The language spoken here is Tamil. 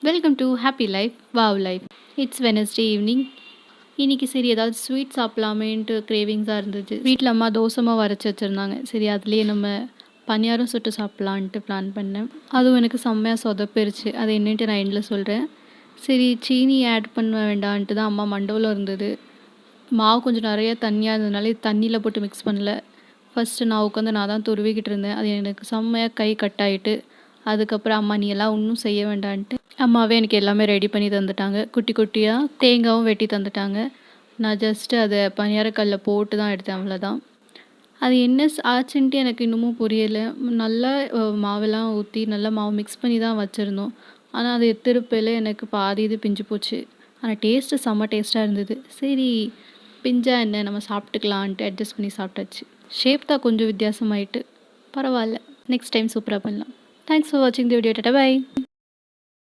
Welcome to happy life wow life. It's Wednesday evening. இன்னைக்கு சரி ஏதாவது ஸ்வீட் சாப்பிடலாமேன்ட்டு கிரேவிங்ஸாக இருந்துச்சு. வீட்டில் அம்மா தோசைமாக வரைச்சி வச்சுருந்தாங்க. சரி அதுலேயே நம்ம பணியாரம் சுட்டு சாப்பிட்லான்ட்டு பிளான் பண்ணேன். அதுவும் எனக்கு செம்மையாக சொதப்பிருச்சு. அது என்னன்ட்டு நான் எண்டில் சொல்கிறேன். சரி சீனி ஆட் பண்ண வேண்டான்ட்டு தான் அம்மா மண்டபத்தில் இருந்தது. மாவு கொஞ்சம் நிறைய தண்ணியாக இருந்ததுனால தண்ணியில் போட்டு மிக்ஸ் பண்ணல. ஃபஸ்ட்டு நான் உட்காந்து நான் தான் துருவிக்கிட்டு இருந்தேன். அது எனக்கு செம்மையாக கை கட் ஆகிட்டு, அதுக்கப்புறம் அம்மா நீ எல்லாம் ஒன்றும் செய்ய வேண்டான்ட்டு அம்மாவே எனக்கு எல்லாமே ரெடி பண்ணி தந்துட்டாங்க. குட்டி குட்டியாக தேங்காயும் வெட்டி தந்துட்டாங்க. நான் ஜஸ்ட்டு அதை பணியாரக்கல்ல போட்டு தான் எடுத்தேன், அவ்வளோதான். அது என்ன ஆச்சுன்ட்டு எனக்கு இன்னமும் புரியலை. நல்லா மாவெல்லாம் ஊற்றி நல்லா மாவு மிக்ஸ் பண்ணி தான் வச்சுருந்தோம். ஆனால் அது திருப்பையில் எனக்கு பாதி இது பிஞ்சு போச்சு. ஆனால் டேஸ்ட்டு செம்ம டேஸ்ட்டாக இருந்தது. சரி பிஞ்சா என்ன நம்ம சாப்பிட்டுக்கலான்ட்டு அட்ஜஸ்ட் பண்ணி சாப்பிட்டாச்சு. ஷேப் தான் கொஞ்சம் வித்தியாசமாயிட்டு பரவாயில்ல. நெக்ஸ்ட் டைம் சூப்பராக பண்ணலாம். தேங்க்ஸ் ஃபார் வாட்சிங் தி வீடியோ. Tata bye.